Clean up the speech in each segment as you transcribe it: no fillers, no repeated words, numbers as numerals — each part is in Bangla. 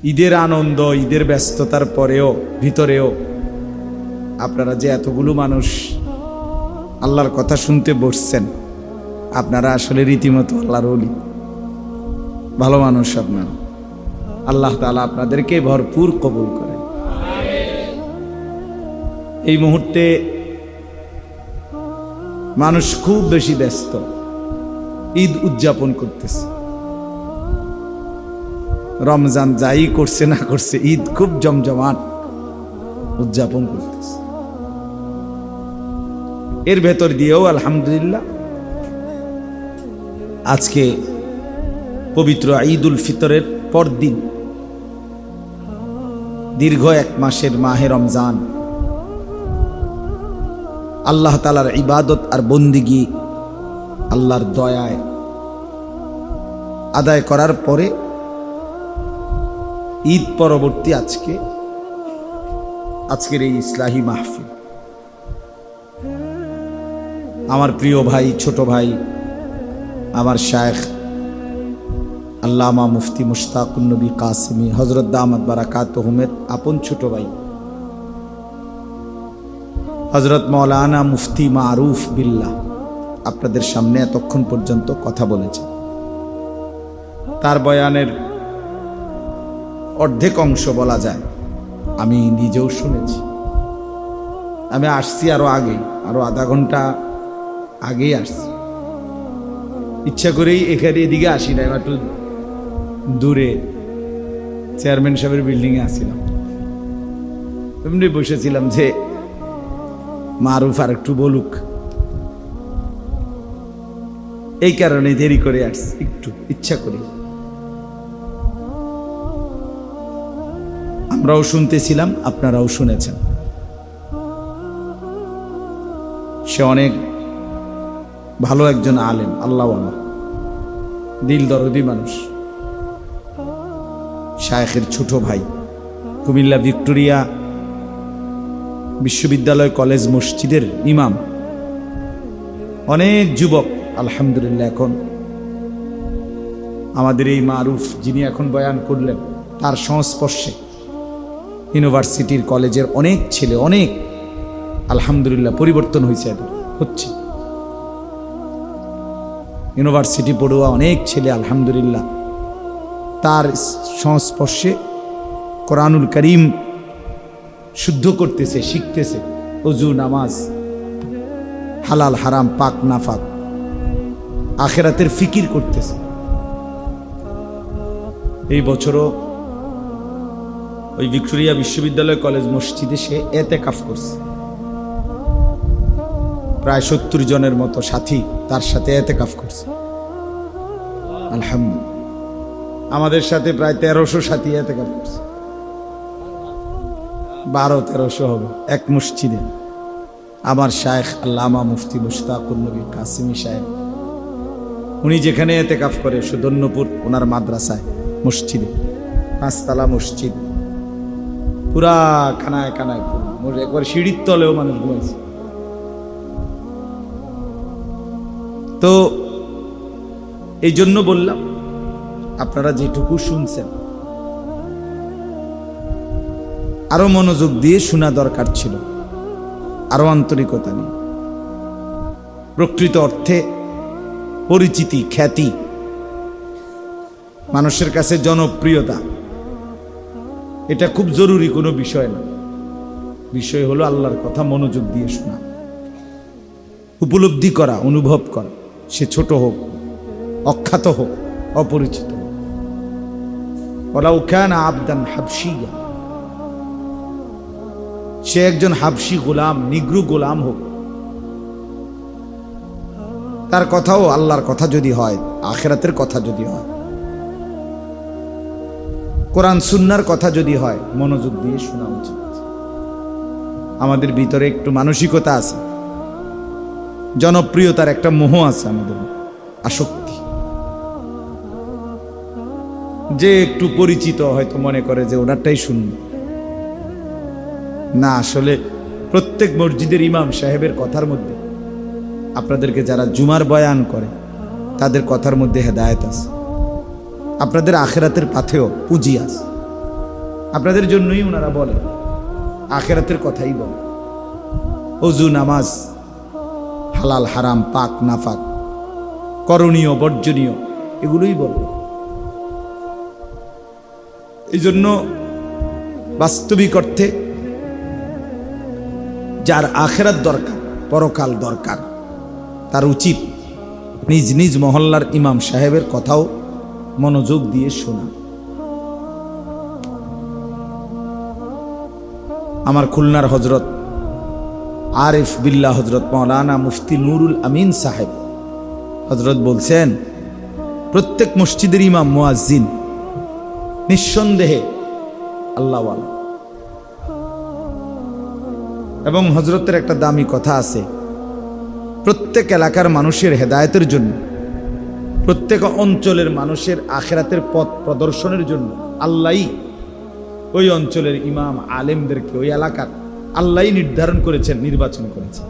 ঈদের আনন্দ, ঈদের ব্যস্ততার পরেও ভিতরেও আপনারা যে এতগুলো মানুষ আল্লাহর কথা শুনতে বসছেন, আপনারা আসলে রীতিমতো আল্লাহর ওলি, ভালো মানুষ আপনারা। আল্লাহ তাআলা আপনাদেরকে ভরপুর কবুল করেন। এই মুহূর্তে মানুষ খুব বেশি ব্যস্ত, ঈদ উদযাপন করতেছে। রমজান যাই করছে না করছে, ঈদ খুব জমজমাট উদযাপন করতেছে। এর ভেতর দিয়েও আলহামদুলিল্লাহ আজকে পবিত্র ঈদ উল ফিতরের পরদিন দীর্ঘ এক মাসের মাহে রমজান আল্লাহ তাআলার ইবাদত আর বন্দিগি আল্লাহর দয়ায় আদায় করার পরে ঈদ পরবর্তী আজকের এই ইসলাহি মাহফিল, আমার প্রিয় ভাই, ছোট ভাই, আমার শায়েখ আল্লামা মুফতি মুশতাকুন নবী কাসেমি হযরত দামাত বারাকাতুহুমের আপন ছোট ভাই হযরত মাওলানা মুফতি মারুফ বিল্লাহ আপনাদের সামনে এতক্ষণ পর্যন্ত কথা বলেছে। তার বয়ানের অর্ধেক অংশ বলা যায় আমি নিজেও শুনেছি। আমি আসছি আরো আধা ঘন্টা আগেই আসছি। ইচ্ছা করেই এদিকে আসি না, একটু দূরে চেয়ারম্যান সাহেবের বিল্ডিং এ আসছিলাম। এমনি বসেছিলাম যে মারুফ আর একটু বলুক, এই কারণে দেরি করে আসছি, একটু ইচ্ছা করি। আমরাও শুনতেছিলাম, আপনারাও শুনেছেন। সে অনেক ভালো একজন আলেম, আল্লাহওয়ালা, দিল দরদি মানুষ, শায়েখের ছোট ভাই, কুমিল্লা ভিক্টোরিয়া বিশ্ববিদ্যালয় কলেজ মসজিদের ইমাম। অনেক যুবক আলহামদুলিল্লাহ এখন আমাদের এই মারুফ যিনি এখন বয়ান করলেন তার সংস্পর্শে ইউনিভার্সিটির কলেজের অনেক ছেলে, অনেক আলহামদুলিল্লাহ পরিবর্তন হচ্ছে। ইউনিভার্সিটি পড়ুয়া অনেক ছেলে আলহামদুলিল্লাহ তার সংস্পর্শে কোরআনুল করিম শুদ্ধ করতেছে, শিখতেছে, ওযু, নামাজ, হালাল হারাম, পাক না পাক, আখিরাতের ফিকির করতেছে। এই বছরও ওই ভিক্টোরিয়া বিশ্ববিদ্যালয় কলেজ মসজিদে সে এতেকাফ করছে। প্রায় 70 জনের মতো সাথী তার সাথে এতেকাফ করছে আলহামদুলিল্লাহ। আমাদের সাথে প্রায় 1300 সাথী এতেকাফ করছে, 1200-1300 হবে এক মসজিদে। আমার শায়েখ আল্লামা মুফতি মুশতাকুন নবী কাসেমি সাহেব, উনি যেখানে এতেকাফ করে সুদর্ণপুর, ওনার মাদ্রাসায় মসজিদে, 5 তলা মসজিদ, পুরা খানায় খানায়, একবার সিঁড়ির তলেও মানুষ ঘুমাইছে। তো এই জন্য বললাম, আপনারা যেটুকু শুনছেন আরো মনোযোগ দিয়ে শোনা দরকার ছিল, আরো আন্তরিকতা নিয়ে। প্রকৃত অর্থে পরিচিতি, খ্যাতি, মানুষের কাছে জনপ্রিয়তা, এটা খুব জরুরি কোনো বিষয় না। বিষয় হলো আল্লাহর কথা মনোযোগ দিয়ে শোনা, উপলব্ধি করা, অনুভব করা। সে ছোট হোক, অখ্যাত হোক, অপরিচিত হোক। ওয়ালাউ কানা আবদান হাবশিয়া, সে একজন হাবশি গোলাম, নিগ্রু গোলাম হোক, তার কথাও আল্লাহর কথা যদি হয়, আখিরাতের কথা যদি হয়, কোরআন সুন্নাহর কথা যদি হয়, মনোযোগ দিয়ে শোনা উচিত। আমাদের ভিতরে একটু মানসিকতা আছে, জনপ্রিয়তার একটা মোহ আছে, আমাদের আসক্তি, যে একটু পরিচিত হয়তো মনে করে যে ওনারটাই শুনবে না। আসলে প্রত্যেক মসজিদের ইমাম সাহেবের কথার মধ্যে, আপনাদেরকে যারা জুমার বয়ান করে তাদের কথার মধ্যে হেদায়েত আছে, আপনাদের আখিরাতের পাথেও পুঁজি আছে। আপনাদের জন্যই ওনারা বলে, আখেরাতের কথাই বলে। ওযু, নামাজ, হালাল হারাম, পাক নাফাক, করণীয় বর্জনীয়, এগুলোই বলে। এই জন্য বাস্তবিক অর্থে যার আখেরাত দরকার, পরকাল দরকার, তার উচিত নিজ নিজ মহল্লার ইমাম সাহেবের কথাও মনোযোগ দিয়ে শোনা। আমার খুলনার হজরত আরিফ বিল্লাহ হজরত মৌলানা মুফতি নুরুল আমিন সাহেব হজরত বলছেন, প্রত্যেক মসজিদের ইমাম মুয়াজ্জিন নিঃসন্দেহে আল্লাহওয়ালা। এবং হজরতের একটা দামি কথা আছে, প্রত্যেক এলাকার মানুষের হেদায়েতের জন্য, প্রত্যেক অঞ্চলের মানুষের আখিরাতের পথ প্রদর্শনের জন্য আল্লাহই ওই অঞ্চলের ইমাম আলেমদেরকে, ওই এলাকার আল্লাহই নির্ধারণ করেছেন, নির্বাচন করেছেন।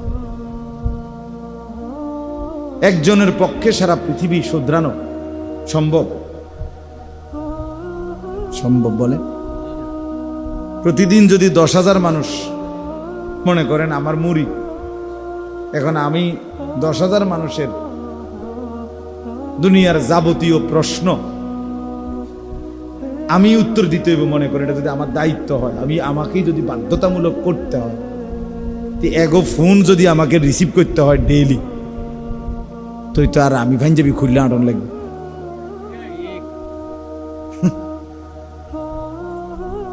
একজনের পক্ষে সারা পৃথিবী শুধরানো সম্ভব? সম্ভব বলে? প্রতিদিন যদি 10,000 মানুষ মনে করেন আমার মুরিদ, এখন আমি 10,000 মানুষের দুনিয়ার যাবতীয় প্রশ্ন আমি উত্তর দিতে হইব, মনে করেন এটা যদি আমার দায়িত্ব হয়, আমাকেই যদি বাধ্যতামূলক করতে হয়, এগো ফোন যদি আমাকে রিসিভ করতে হয় ডেইলি, তো আর আমি ভাঞ্জাবি খুললে আটন লাগবে।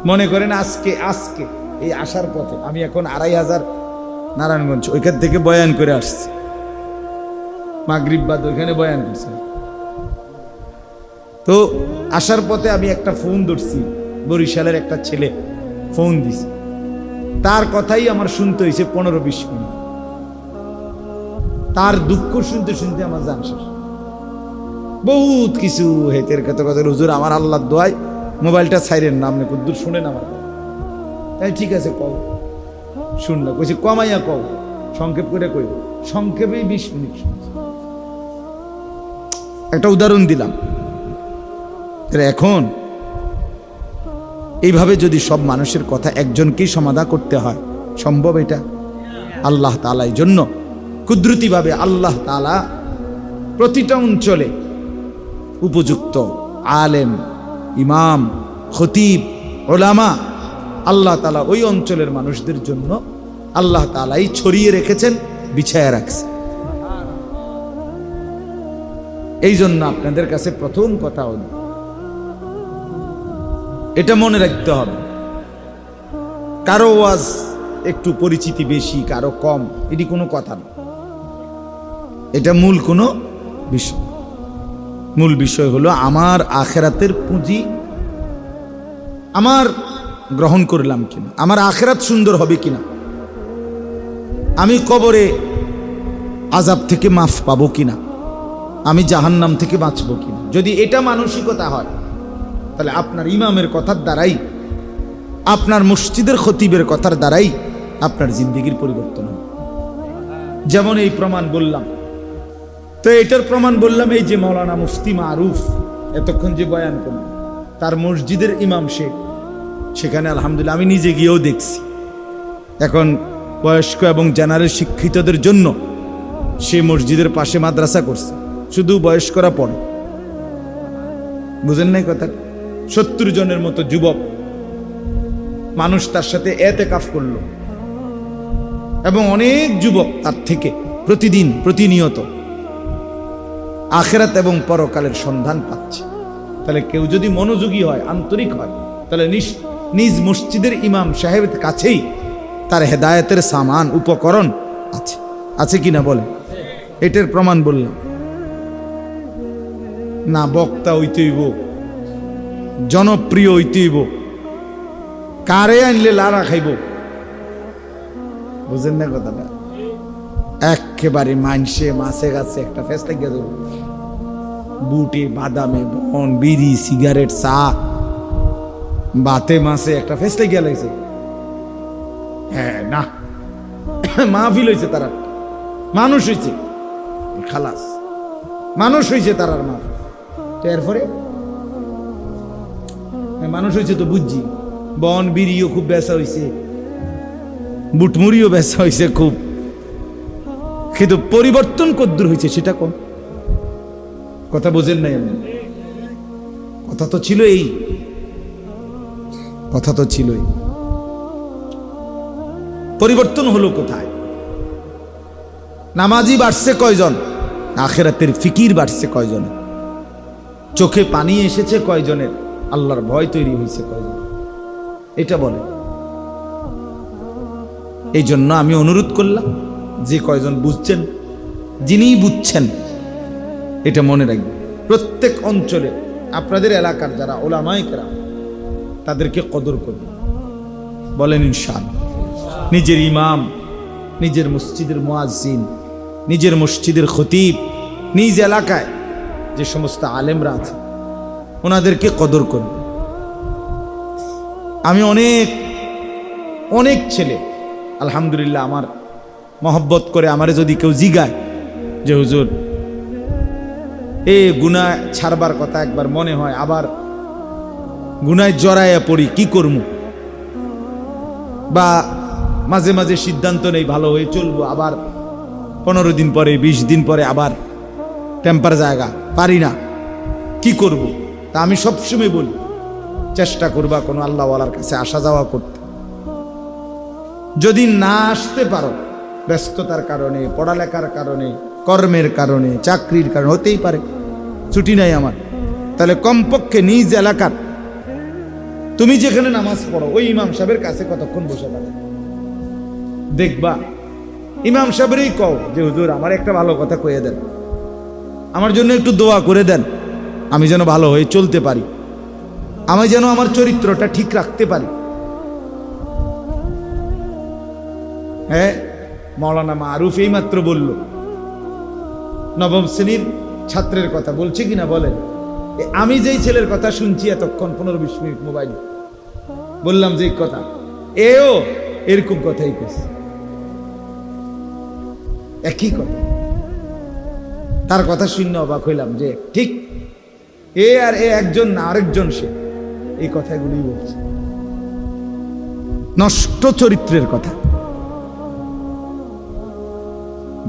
মনে করেন আজকে এই আসার পথে আমি এখন 2,500 নারায়ণগঞ্জ ওইখান থেকে বয়ান করে আসছি, মাগরিব বাদ ওইখানে বয়ান করছি। তো আসার পথে আমি একটা ফোন ধরছি, বরিশালের একটা ছেলে ফোন দিছে, তার কথাই আমার শুনতে হয়েছে 15-20 মিনিট। তার দুঃখ শুনতে শুনতে আমার জান শেষ। বহুত কিছু হেতের কত কথা, হুজুর আমার আল্লাহর দোয়ায় মোবাইলটা ছাইরেন না, আপনি কুদ্দুর শুনেন আমার। তাই ঠিক আছে কও, শুনলাম, কইছি কমাইয়া কও, সংক্ষেপ করে কই, সংক্ষেপেই 20 মিনিট শুনছি। একটা উদাহরণ দিলাম। এখন এইভাবে যদি সব মানুষের কথা একজনকেই সমাধা করতে হয়, সম্ভব এটা? আল্লাহ তাআলা এই জন্য কুদরতিভাবে আল্লাহ তাআলা প্রতিটা অঞ্চলে উপযুক্ত আলেম, ইমাম, খতিব, উলামা আল্লাহ তাআলা ওই অঞ্চলের মানুষদের জন্য আল্লাহ তাআলাই ছড়িয়ে রেখেছেন, বিছায়া রাখছেন। এই জন্য আপনাদের কাছে প্রথম কথা হল, এটা মনে রাখতে হবে, কারো ওয়াজ একটু পরিচিতি বেশি, কারো কম, এটি কোনো কথা না। এটা মূল কোনো বিষয়। মূল বিষয় হলো আমার আখেরাতের পুঁজি আমার গ্রহণ করলাম কিনা, আমার আখেরাত সুন্দর হবে কিনা, আমি কবরে আযাব থেকে মাফ পাবো কিনা, আমি জাহান্নাম থেকে বাঁচবো কিনা। যদি এটা মানসিকতা হয়, তাহলে আপনার ইমামের কথার দ্বারাই, আপনার মসজিদের খতিবের কথার দ্বারাই আপনার জিন্দেগির পরিবর্তন হবে। যেমন এই প্রমাণ বললাম, তো এটার প্রমাণ বললাম এই যে মাওলানা মুফতি মারুফ এতক্ষণ যে বয়ান করলেন, তার মসজিদের ইমাম সেখানে আলহামদুলিল্লাহ আমি নিজে গিয়েও দেখছি। এখন বয়স্ক এবং জেনারেল শিক্ষিতদের জন্য সে মসজিদের পাশে মাদ্রাসা করছে, শুধু বয়স্করা পড়ে। বুঝেন নাই কথা? 70 জনের মতো যুবক মানুষ তার সাথে এতেকাফ করলো, এবং অনেক যুবক তার থেকে প্রতিদিন প্রতিনিয়ত আখিরাত এবং পরকালের সন্ধান পাচ্ছে। তাহলে কেউ যদি মনোযোগী হয়, আন্তরিক হয়, তাহলে নিজ মসজিদের ইমাম সাহেবের কাছেই তার হেদায়েতের সামান, উপকরণ আছে। আছে কিনা বলে? এটার প্রমাণ বললাম না। বক্তা হইতে হইব, জনপ্রিয় হইতে হইব, কারে আনলে লারা খাইব, বুঝেন না কথাটা? একেবারে মানসে মাছে গাছে একটা ফেস লাগিয়ে দেব, বুটে বাদামে বন, বিড়ি, সিগারেট, চা, বাতে মাছে একটা ফেস লাগিয়ে লাগছে। হ্যাঁ না, মাহফিল হয়েছে, তারা মানুষ হয়েছে, খালাস মানুষ হয়েছে তারার মাহফিল। তো এরপরে মানুষ হয়েছে তো বুঝছি, বন বিড়িও খুব বেচা হয়েছে, বুটমুড়িও বেচা হয়েছে খুব, কিন্তু পরিবর্তন কদ্দূর হয়েছে সেটা কম। কথা বোঝেন নাই? আমি কথা তো ছিল এই, কথা তো ছিলই, পরিবর্তন হলো কোথায়? নামাজি বাড়ছে কয়জন? আখিরাতের ফিকির বাড়ছে কয়জন? চোখে পানি এসেছে কয়জনের? আল্লাহর ভয় তৈরি হয়েছে কয়জন? এটা বলে। এই জন্য আমি অনুরোধ করলাম, যে কয়জন বুঝছেন, যিনি বুঝছেন, এটা মনে রাখবেন, প্রত্যেক অঞ্চলে আপনাদের এলাকার যারা ওলামায়ে কেরাম তাদেরকে কদর করবেন। বলেন ইনশাআল্লাহ। নিজের ইমাম, নিজের মসজিদের মুয়াজ্জিন, নিজের মসজিদের খতিব, নিজ এলাকায় যে সমস্ত আলেমরা আছে ওনাদেরকে কদর করবে। আমি অনেক অনেক ছেলে আলহামদুলিল্লাহ আমার মহব্বত করে আমারে যদি কেউ জিগায় যে হুজুর গুনাহ ছাড়বার কথা একবার মনে হয়, আবার গুনায় জড়াইয়া পড়ি, কি করবো? বা মাঝে মাঝে সিদ্ধান্ত নেই ভালো হয়ে চলবো, আবার 15 দিন পরে 20 দিন পরে আবার টেম্পার জায়গা, পারি না, কি করব? তা আমি সবসময় বলি চেষ্টা করবা কোনো আল্লাহওয়ালার কাছে আসা যাওয়া করতে। যদি না আসতে পারো ব্যস্ততার কারণে, পড়ালেখার কারণে, কর্মের কারণে, চাকরির কারণে, হতেই পারে ছুটি নাই আমার, তাহলে কমপক্ষে নিজ এলাকার তুমি যেখানে নামাজ পড়ো ওই ইমাম সাহেবের কাছে কতক্ষণ বসে পারে দেখবা। ইমাম সাহেবেরই কও যে হুজুর আমার একটা ভালো কথা কয়ে দেন, আমার জন্য একটু দোয়া করে দেন, আমি যেন ভালো হয়ে চলতে পারি, আমি যেন আমার চরিত্রটা ঠিক রাখতে পারি। হ্যাঁ, মাওলানা মারুফ এই মাত্র বলল, নবম শ্রেণীর ছাত্রের কথা বলছে কিনা বলেন? আমি যেই ছেলের কথা শুনছি এতক্ষণ 15-20 মিনিট মোবাইল বললাম যে কথা, এও এরকম কথাই কইছে, একই কথা। তার কথা শুনে অবাক হইলাম যে ঠিক এ আর এ একজন না, আরেকজন সে এই কথাগুলি বলছে। নষ্ট চরিত্রের কথা,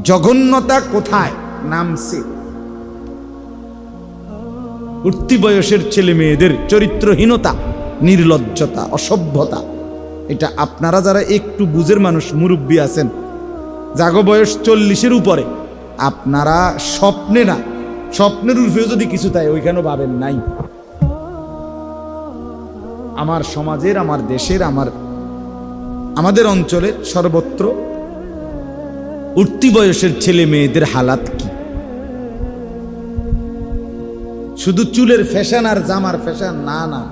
জঘন্যতা কোথায় নামছে? উঠতি বয়সের ছেলে মেয়েদের চরিত্রহীনতা, নির্লজ্জতা, অসভ্যতা, এটা আপনারা যারা একটু বুঝের মানুষ, মুরব্বী আছেন, জাগো বয়স 40-এর উপরে, আপনারা স্বপ্নে না, স্বপ্নের রূপেও যদি কিছু তাই ওইখানে ভাবেন নাই। আমার সমাজের, আমার দেশের, আমাদের অঞ্চলের সর্বত্র উঠতি বয়সের ছেলে মেয়েদের হালাত কি? শুধু চুলের ফ্যাশন আর জামার ফ্যাশন না, না,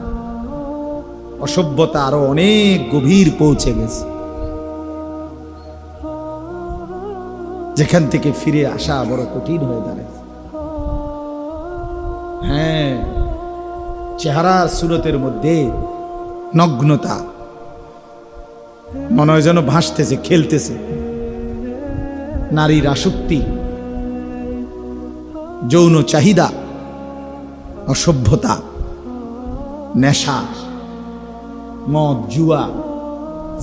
অসভ্যতা আরো অনেক গভীর পৌঁছে গেছে, যেখান থেকে ফিরে আসা বড় কঠিন হয়ে দাঁড়ায়। হ্যাঁ, চেহারা সুরতের মধ্যে নগ্নতা, মনে হয় যেন ভাসতেছে, খেলতেছে। নারীর আসক্তি, যৌন চাহিদা, অসভ্যতা, নেশা, মদ, জুয়া,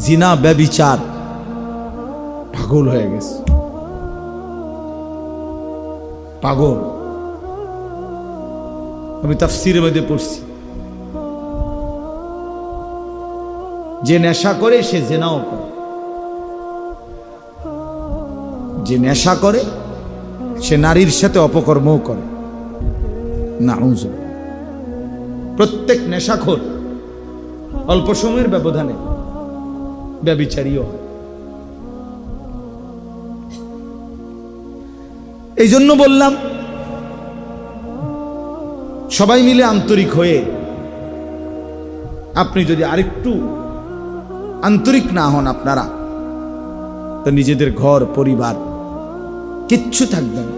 জিনা, ব্যভিচার, পাগল হয়ে গেছে, পাগল। আমি তাফসীরের মধ্যে পড়ছি, যে নেশা করে সে জিনাও করে, যে নেশা করে সে নারীর সাথে অপকর্মও করে। নাউযুবিল্লাহ। প্রত্যেক নেশাখোর অল্প সময়ের ব্যবধানে ব্যভিচারীও হয়। এই জন্য বললাম সবাই মিলে আন্তরিক হয়ে, আপনি যদি আরেকটু আন্তরিক না হন আপনারা, তো নিজেদের ঘর পরিবার কিচ্ছু থাকবে না।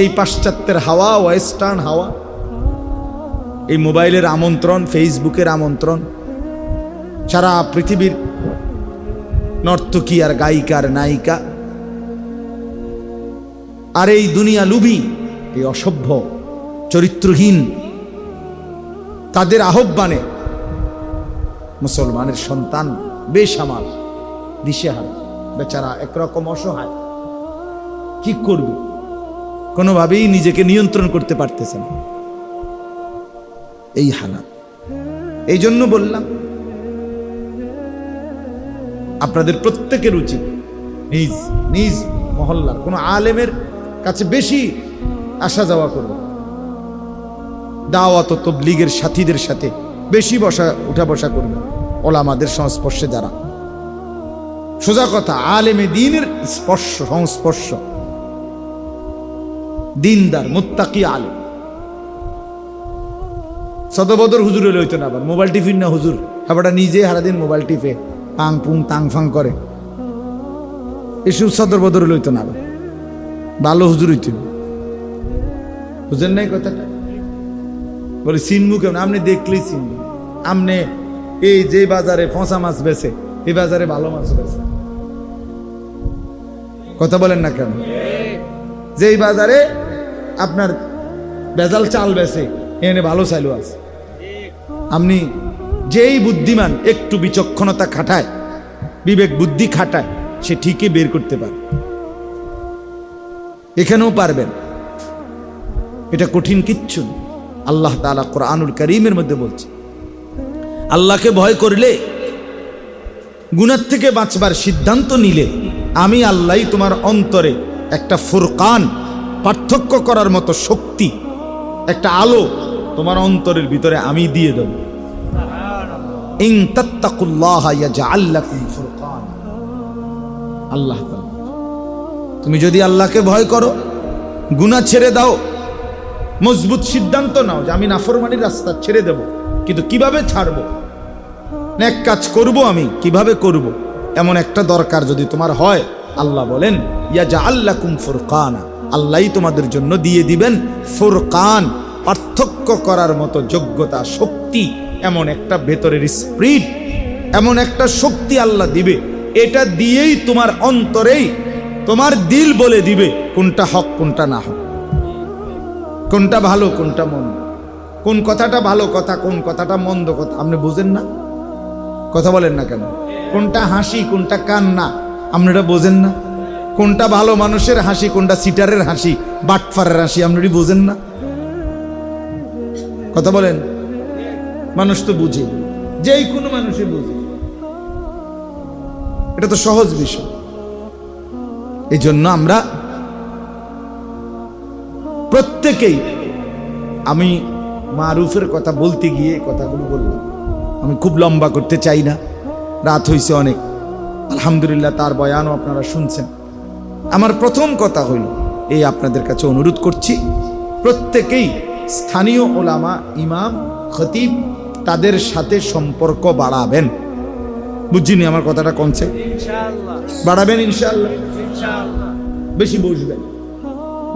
এই পাশ্চাত্যের হাওয়া, ওয়েস্টার্ন হাওয়া, এই মোবাইলের আমন্ত্রণ, ফেসবুকের আমন্ত্রণ, সারা পৃথিবীর নর্তকী আর গায়িকা আর নায়িকা, আর এই দুনিয়া লুবি, এই অসভ্য চরিত্রহীন, তাদের আহ্বানে মুসলমানের সন্তান বেসামাল, দিশেহারা, বেচারা একরকম অসহায়, কি করবে কোনোভাবেই নিজেকে নিয়ন্ত্রণ করতে পারতেছে না, এই হালাত। এই জন্য বললাম আপনাদের প্রত্যেকের উচিত নিজ নিজ মহল্লার কোনো আলেমের কাছে বেশি আসা যাওয়া করবে, দাওয়াত ও তাবলীগের সাথীদের সাথে বেশি উঠা বসা করবে, ওলামাদের সংস্পর্শে যারা, সোজা কথা আলেমে দ্বীনের সংস্পর্শ, দিনদার মুত্তাকি আলেম। সদবদর হুজুরে লইতো না, আবার মোবাইল টিফিন না হুজুর, হাবাটা নিজে সারাদিন মোবাইল টিপে পাং পুং তাং ফাং করে, এসব সদর বদর লইতো না, আবার ভালো হুজুর হইত। বুঝেন নাই কথাটা? বলে চিনবু কেমন? আপনি দেখলেই চিনবু। আপনি এই যে বাজারে ফসা মাছ বেছে, এই বাজারে ভালো মাছ বেছে, কথা বলেন না কেন? যেই বাজারে আপনার ভেজাল চাল বেছে, এনে ভালো চালু আছে। আপনি যেই বুদ্ধিমান একটু বিচক্ষণতা খাটায়, বিবেক বুদ্ধি খাটায়, সে ঠিকই বের করতে পারে। এখানেও পারবেন, এটা কঠিন কিচ্ছু না। আল্লাহ তাআলা কোরআনুল কারীমের মধ্যে বলছে, আল্লাহকে ভয় করলে, গুনাহ থেকে বাঁচবার সিদ্ধান্ত নিলে, আমি আল্লাহই তোমার অন্তরে একটা ফুরকান, পার্থক্য করার মতো শক্তি, একটা আলো তোমার অন্তরের ভিতরে আমি দিয়ে দেব। ইন তাত্তাকুল্লাহা ইয়াজআল লাকুম ফুরকানা। আল্লাহ তাআলা, তুমি যদি আল্লাহকে ভয় করো, গুনাহ ছেড়ে দাও, মজবুত সিদ্ধান্ত নাও যে আমি নাফরমানির রাস্তা ছেড়ে দেব, কিন্তু কিভাবে ছাড়বো, নেক কাজ করব, আমি কিভাবে করব, এমন একটা দরকার যদি তোমার হয়, আল্লাহ বলেন ইয়াজআল লাকুম ফুরকানা, আল্লাহই তোমাদের জন্য দিয়ে দিবেন ফুরকান, পার্থক্য করার মতো যোগ্যতা, শক্তি, এমন একটা ভেতরের স্পিরিট, এমন একটা শক্তি আল্লাহ দিবে। এটা দিয়েই তোমার অন্তরেই তোমার দিল বলে দিবে কোনটা হক কোনটা না হক, কোনটা ভালো কোনটা মন্দ, কোন কথাটা ভালো কথা, কোন কথাটা মন্দ কথা। আপনি বুঝেন না? কথা বলেন না কেন? কোনটা হাসি কোনটা কান্না আপনারা বোঝেন না? কোনটা ভালো মানুষের হাসি, কোনটা সিটারের হাসি, বাটফারের হাসি, আপনারা বোঝেন না? কথা বলেন। মানুষ তো বুঝে, যেই কোনো মানুষই বুঝে, এটা তো সহজ বিষয়। এই জন্য আমরা প্রত্যেকেই, আমি মারুফের কথা বলতে গিয়ে কথাগুলো বললাম, আমি খুব লম্বা করতে চাই না, রাত হয়েছে অনেক, আলহামদুলিল্লাহ তার বয়ানও আপনারা শুনছেন। আমার প্রথম কথা হইল এই, আপনাদের কাছে অনুরোধ করছি, প্রত্যেকেই স্থানীয় ওলামা, ইমাম, খতিব, তাদের সাথে সম্পর্ক বাড়াবেন। বুঝিনি আমার কথাটা কমছে? বাড়াবেন ইনশাআল্লাহ, বেশি বসবেন,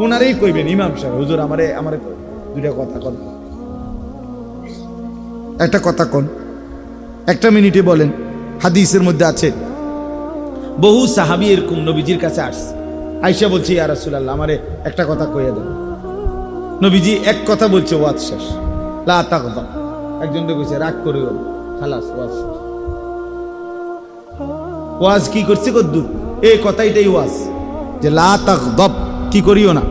ওনারেই কইবেন, ইমাম সাহেব হুজুর আমারে দুইটা কথা কন, একটা কথা কন, একটা মিনিটে বলেন। হাদিসের মধ্যে আছে, বহু সাহাবী এরকম নবীজির কাছে আসছে, আয়েশা বলছে ইয়া রাসূলুল্লাহ আমারে একটা কথা কইয়া দেন। নবীজি এক কথা বলছে, ওয়াজ শেষ, লা তাগদাব। একজনকে কইছে রাগ করে গেল, খালাস ওয়াজ শেষ। ওয়াজ কি করছে কদ্দুর? এই কথাইটাই ওয়াজ, যে লা তাগদাব, কি করিও না।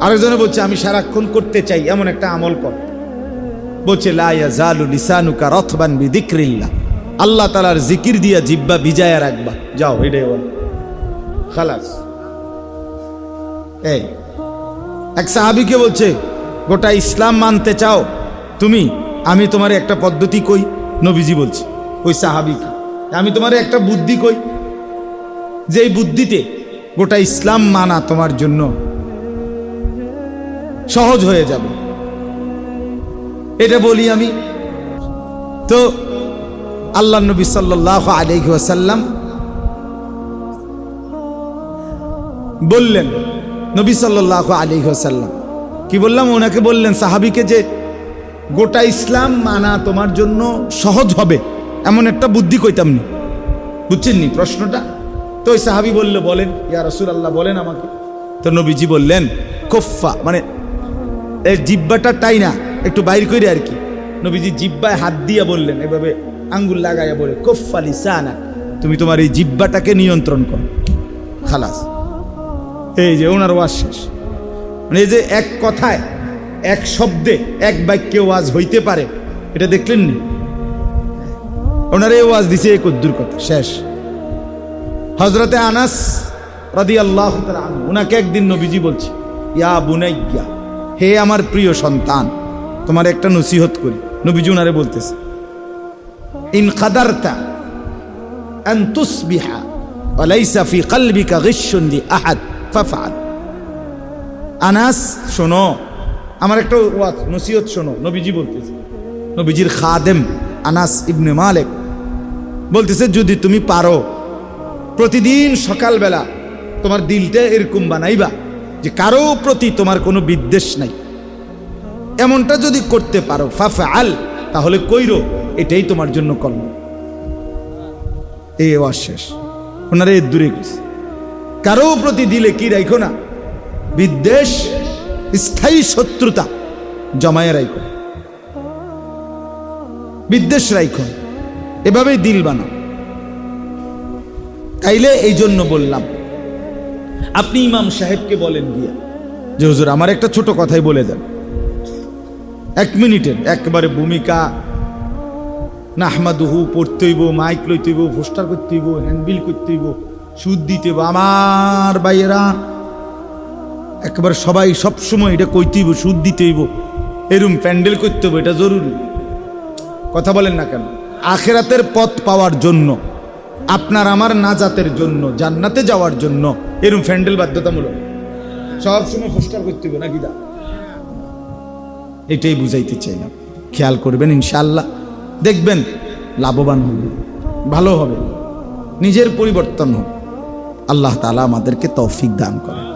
আরেকজনে বলছে আমি সারাক্ষণ করতে চাই এমন একটা আমল কর, বলছে লা ইয়াজালু লিসানুকা রাতবান বিযিকরিল্লাহ, আল্লাহ তাআলার জিকির দিয়া জিহ্বা ভিজায়া রাখবা, যাও এটাই বল, খালাস। এই এক সাহাবীকে বলছে, গোটা ইসলাম মানতে চাও তুমি, আমি তোমার একটা পদ্ধতি কই। নবীজি বলছে ওই সাহাবীকে, আমি তোমার একটা বুদ্ধি কই, যে বুদ্ধিতে গোটা ইসলাম মানা তোমার জন্য সহজ হয়ে যাবে। এটা বলি আমি তো, আল্লাহ নবী সাল্লাল্লাহু আলাইহি ওয়াসাল্লাম বললেন, নবী সাল্লাল্লাহু আলাইহি ওয়াসাল্লাম কি বললাম, ওনাকে বললেন সাহাবীকে, যে গোটা ইসলাম মানা তোমার জন্য সহজ হবে এমন একটা বুদ্ধি কইতাম নি। বুঝছেন নি প্রশ্নটা? তো ওই সাহাবী বলল, বলেন ইয়া রাসূলুল্লাহ, বলেন আমাকে। তো নবীজি বললেন, কুফা, মানে এই জিহ্বাটা টাই না, একটু বাইর করে আর কি, নবীজি জিহ্বায় হাত দিয়া বললেন, এভাবে আঙ্গুল লাগাইয়া বলে, কুফা লিসানাক, তুমি তোমার এই জিহ্বাটাকে নিয়ন্ত্রণ করো, খালাস। এই যে ওনার ওয়াজ শেষ। মানে এই যে এক কথায়, এক শব্দে, এক বাক্যে ওয়াজ হইতে পারে, এটা দেখলেন নি? ওনার এই ওয়াজ দিছে এই কদ্দুর কথা, শেষ। হযরতে আনাস রাদিয়াল্লাহু তাআলা আনহু, ওনাকে একদিন নবীজি বলছে, ইয়া বুনাইয়া, হে আমার প্রিয় সন্তান, তোমার একটা নসিহত করি। নবীজি ওনারে বলতেছে, ইন কাদারতা আন তুসবিহা ওয়া লাইসা ফি কলবিকা গিশশুন লি আহাদ ফাফআল। আনাস শোনো, আমার একটা ওয়াজ নসিহত শোনো। নবীজি বলতেছে, নবীজির খাদেম আনাস ইবনে মালিক বলতেছে, যদি তুমি পারো প্রতিদিন সকালবেলা তোমার দিলটা এরকম বানাইবা যে কারো প্রতি তোমার কোনো বিদ্বেষ নাই, এমনটা যদি করতে পারো, ফাফআল, তাহলে কইরো, এটাই তোমার জন্য কর্ম। এই ওয়াজ শেষ। ওনারা এর দূরে গেছে। কারো প্রতি দিলে কি রাখো না, বিদ্বেষ, স্থায়ী শত্রুতা জমায়ে রাখো, বিদ্বেষ রাখো, এভাবেই দিল বানাও। তাইলে এই জন্য বললাম, আপনি ইমাম সাহেবকে বলেন গিয়া যে হুজুর আমার একটা ছোট কথাই বলে দেন, 1 মিনিটের একবারে ভূমিকা, নাহমাদুহু পড়তে হইব, মাইক লইতে হইব, পোস্টার করতে হইব, হ্যান্ডবিল করতে হইব, সুদ দিতে হইব। আমার ভাইয়েরা একবার সবাই সবসময় এটা কইতে হইব, সুদ দিতে হইব, এরম প্যান্ডেল করতে হইব, এটা জরুরি। কথা বলেন না কেন? আখিরাতের পথ পাওয়ার জন্য, আপনার আমার নাজাতের জন্য, জান্নাতে যাওয়ার জন্য এরম প্যান্ডেল বাধ্যতামূলক। সবসময় পোস্টার করতে হইব নাকি? দা এটাই বুঝাইতে চাইলাম। খেয়াল করবেন, ইনশাআল্লাহ দেখবেন লাভবান হবে, ভালো হবে, নিজের পরিবর্তন হবে। আল্লাহ তাআলা আমাদেরকে তৌফিক দান করেন।